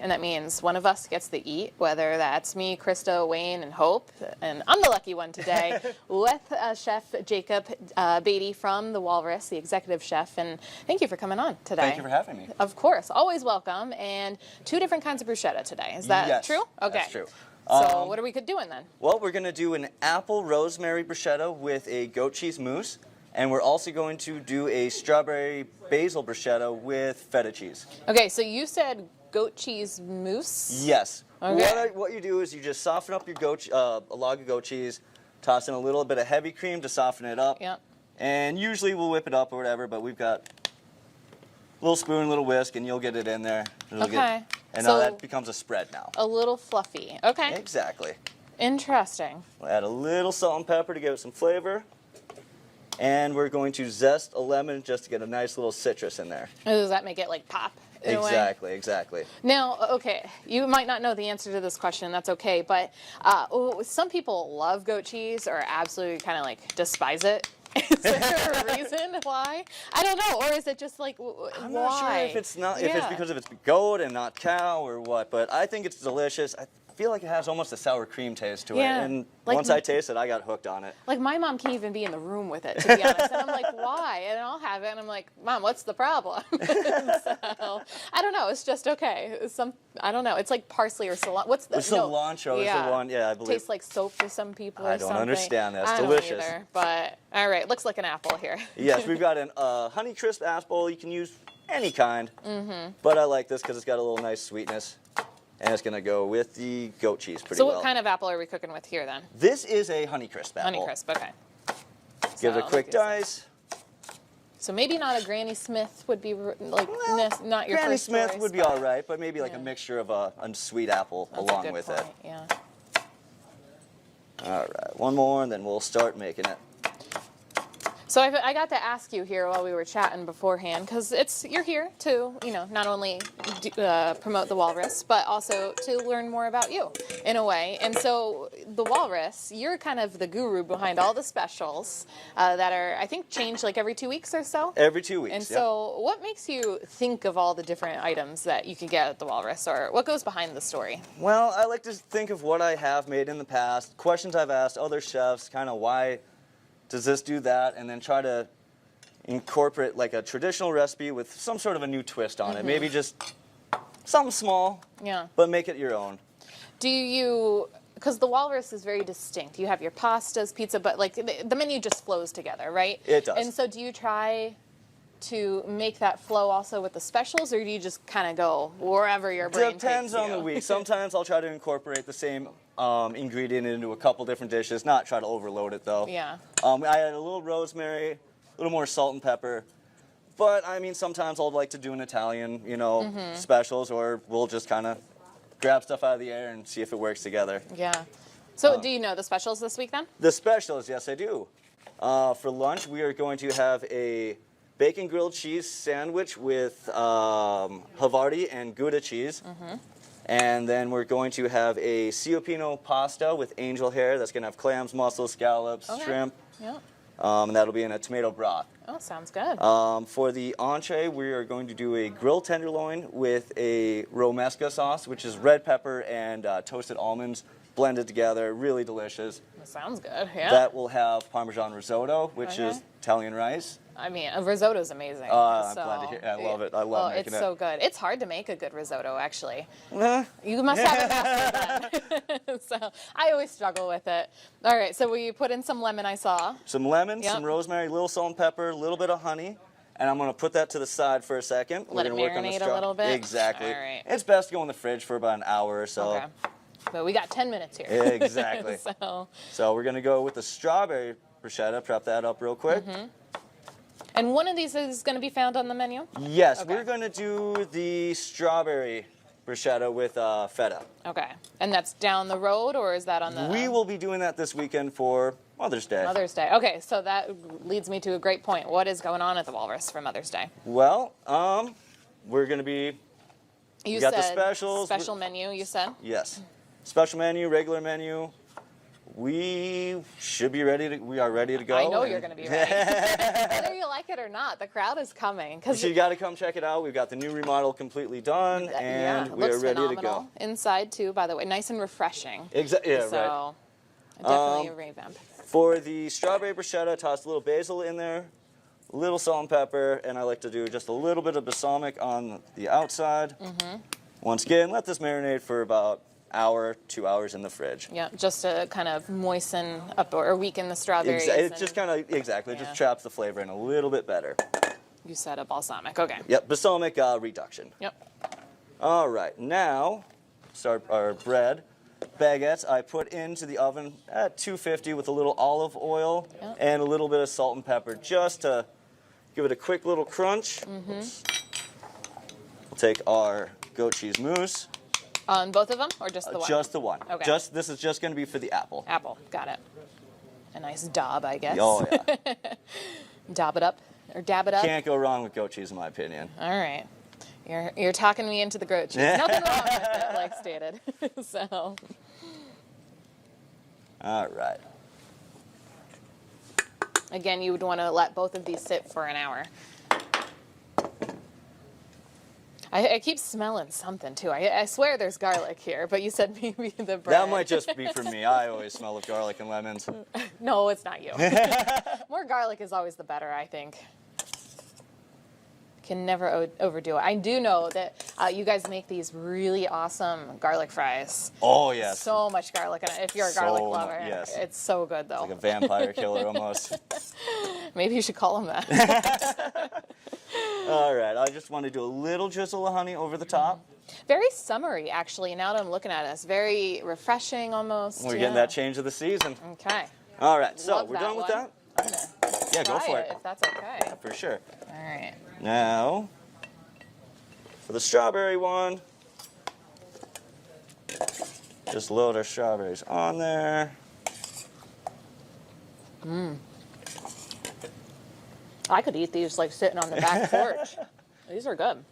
and that means one of us gets to eat, whether that's me, Krista, Wayne, and Hope, and I'm the lucky one today, with Chef Jacob Beatty from the Walrus, the executive chef, and thank you for coming on today. Thank you for having me. Of course, always welcome, and 2 different kinds of bruschetta today. Is that true? Okay. That's true. So what are we doing then? Well, we're going to do an apple rosemary bruschetta with a goat cheese mousse, and we're also going to do a strawberry basil bruschetta with feta cheese. Okay, so you said goat cheese mousse? Yes. Okay. What you do is you just soften up your a log of goat cheese, toss in a little bit of heavy cream to soften it up. Yep. And usually we'll whip it up or whatever, but we've got a little spoon, a little whisk, and you'll get it in there. Okay. And So now that becomes a spread now. A little fluffy. Okay. Exactly. Interesting. We'll add a little salt and pepper to give it some flavor. And we're going to zest a lemon just to get a nice little citrus in there. Does that make it like pop in a way? Exactly, exactly. Now, okay, you might not know the answer to this question, that's okay, but some people love goat cheese or absolutely kind of like despise it. Is there a reason why? I don't know, or is it just like I'm why? not sure if it's if it's because of it's goat and not cow or what, but I think it's delicious. I feel like it has almost a sour cream taste to it, and like, once I taste it, I got hooked on it. Like my mom can't even be in the room with it, to be honest, and I'm like, why? And I'll have it, and I'm like, Mom, what's the problem? So, I don't know, it's just okay. I don't know, it's like parsley or cilantro. What's the cilantro is the one, yeah, I believe. Tastes like soap to some people or something. I don't understand that. It's I delicious. don't either, but all right, looks like an apple here. Yes, we've got a Honey Crisp apple. You can use any kind, but I like this because it's got a little nice sweetness. And it's going to go with the goat cheese pretty well. So what kind of apple are we cooking with here then? This is a Honey Crisp apple. Honey Crisp, okay. Give it a quick dice. So maybe not a Granny Smith would be like not your Granny first Smith choice, would be all right, but maybe like a mixture of a sweet apple along with it. Yeah. All right, one more, and then we'll start making it. So I got to ask you here while we were chatting beforehand, because you're here to, not only promote the Walrus, but also to learn more about you, in a way. And so the Walrus, you're kind of the guru behind all the specials that are, I think, changed like every 2 weeks or so? Every 2 weeks, And so what makes you think of all the different items that you can get at the Walrus, or what goes behind the story? Well, I like to think of what I have made in the past, questions I've asked other chefs, kind of why does this do that, and then try to incorporate like a traditional recipe with some sort of a new twist on it. Maybe just something small, but make it your own. Do you, because the Walrus is very distinct. You have your pastas, pizza, but like the menu just flows together, right? It does. And so do you try to make that flow also with the specials, or do you just kind of go wherever your brain Depends takes on you? the week. Sometimes I'll try to incorporate the same ingredient into a couple different dishes, not try to overload it though. Yeah. I add a little rosemary, a little more salt and pepper, but I mean sometimes I'll like to do an Italian, specials, or we'll just kind of grab stuff out of the air and see if it works together. Yeah. So do you know the specials this week then? The specials, yes I do. For lunch we are going to have a bacon grilled cheese sandwich with Havarti and Gouda cheese. And then we're going to have a Ciopino pasta with angel hair. That's going to have clams, mussels, scallops, shrimp. Yeah. And that'll be in a tomato broth. Oh, sounds good. For the entree, we are going to do a grilled tenderloin with a romesca sauce, which is red pepper and toasted almonds blended together. Really delicious. That sounds good, yeah. That will have Parmesan risotto, which is Italian rice. I mean, a risotto is amazing. I'm glad to hear it. I love it. I love making it. It's so good. It's hard to make a good risotto, actually. Nah. You must have it mastered then. So I always struggle with it. All right, so we put in some lemon, I saw. Some lemon, some rosemary, a little salt and pepper, a little bit of honey. And I'm going to put that to the side for a second. Let it marinate a little bit? Exactly. All right. It's best to go in the fridge for about an hour or so. Okay. So we got 10 minutes here. Exactly. So we're going to go with the strawberry bruschetta. Prep that up real quick. And one of these is going to be found on the menu? Yes, we're going to do the strawberry bruschetta with feta. Okay. And that's down the road, or is that on the... We will be doing that this weekend for Mother's Day. Mother's Day. Okay, so that leads me to a great point. What is going on at the Walrus for Mother's Day? Well, we're going to be... You got said the specials. Special menu, you said? Yes. Special menu, regular menu. we should be ready to. We are ready to go. I know you're going to be ready. Whether you like it or not, the crowd is coming. So you got to come check it out. We've got the new remodel completely done, and we are ready to go. Inside too, by the way, nice and refreshing. Exactly. Yeah, so, definitely a revamp. For the strawberry bruschetta, toss a little basil in there, a little salt and pepper, and I like to do just a little bit of balsamic on the outside. Once again, let this marinate for about hour, 2 hours in the fridge. Yeah, just to kind of moisten up or weaken the strawberries. It just kind of, exactly, just traps the flavor in a little bit better. You said a balsamic, okay. Yep, balsamic reduction. Yep. All right, now, start our bread. Baguettes I put into the oven at 250 with a little olive oil and a little bit of salt and pepper just to give it a quick little crunch. We'll take our goat cheese mousse. On both of them, or just the one? Just the one. Okay. This is just going to be for the apple. Apple, got it. A nice daub, I guess. Oh, yeah. Daub it up, or dab it up. Can't go wrong with goat cheese, in my opinion. All right. You're talking me into the goat cheese. Nothing wrong with it, like stated. So. All right. Again, you would want to let both of these sit for an hour. I keep smelling something too. I swear there's garlic here, but you said maybe the bread. That might just be for me. I always smell of garlic and lemons. No, it's not you. More garlic is always the better, I think. Can never overdo it. I do know that you guys make these really awesome garlic fries. Oh, yes. So much garlic in it. If you're a garlic lover, yes. It's so good though. Like a vampire killer almost. Maybe you should call him that. All right, I just want to do a little drizzle of honey over the top. Very summery, actually. Now that I'm looking at it, it's very refreshing almost. We're getting that change of the season. Okay. All right, so Love we're that done with one. that? I'm gonna Yeah, go try for it, it. if that's okay. For sure. All right. Now, for the strawberry one, just load our strawberries on there. I could eat these like sitting on the back porch. These are good.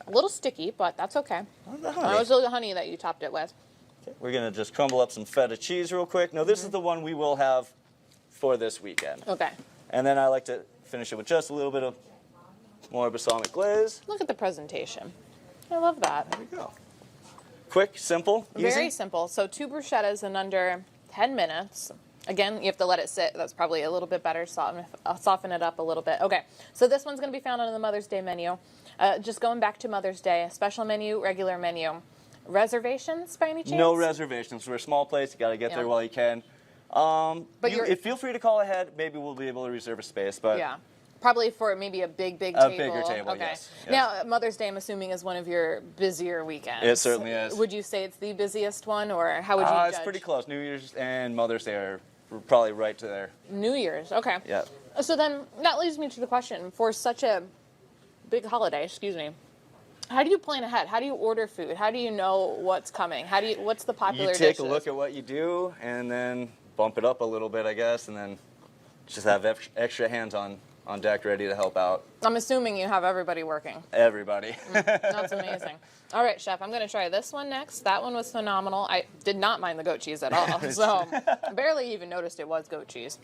A little sticky, but that's okay. That was the honey that you topped it with. Okay, we're going to just crumble up some feta cheese real quick. Now, this is the one we will have for this weekend. Okay. And then I like to finish it with just a little bit of more balsamic glaze. Look at the presentation. I love that. There we go. Quick, simple, easy. Very simple. So 2 bruschettas in under 10 minutes. Again, you have to let it sit. That's probably a little bit better. Soften it up a little bit. Okay, so this one's going to be found on the Mother's Day menu. Just going back to Mother's Day, special menu, regular menu. Reservations by any chance? No reservations. We're a small place. You got to get there while you can. Feel free to call ahead. Maybe we'll be able to reserve a space. But yeah. Probably for maybe a big table. A bigger table, okay. yes. Now, Mother's Day, I'm assuming, is one of your busier weekends. It certainly is. Would you say it's the busiest one, or how would you judge? It's pretty close. New Year's and Mother's Day are probably right to there. New Year's, okay. Yeah. So then, that leads me to the question, for such a big holiday, how do you plan ahead? How do you order food? How do you know what's coming? What's the popular You take dishes? a look at what you do and then bump it up a little bit, I guess, and then just have extra hands on deck ready to help out. I'm assuming you have everybody working. Everybody. That's amazing. All right, Chef, I'm going to try this one next. That one was phenomenal. I did not mind the goat cheese at all, so I barely even noticed it was goat cheese.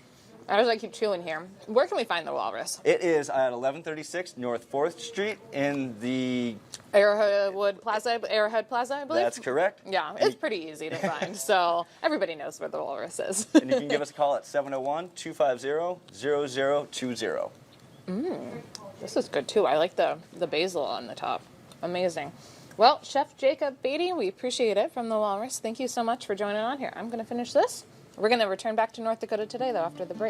As I keep chewing here, where can we find the walrus? It is at 1136 North 4th Street in the... Arrowhead Plaza, I believe? That's correct. Yeah, it's pretty easy to find, so everybody knows where the walrus is. And you can give us a call at 701-250-0020. This is good, too. I like the basil on the top. Amazing. Well, Chef Jacob Beatty, we appreciate it from the Walrus. Thank you so much for joining on here. I'm going to finish this. We're going to return back to North Dakota today, though, after the break.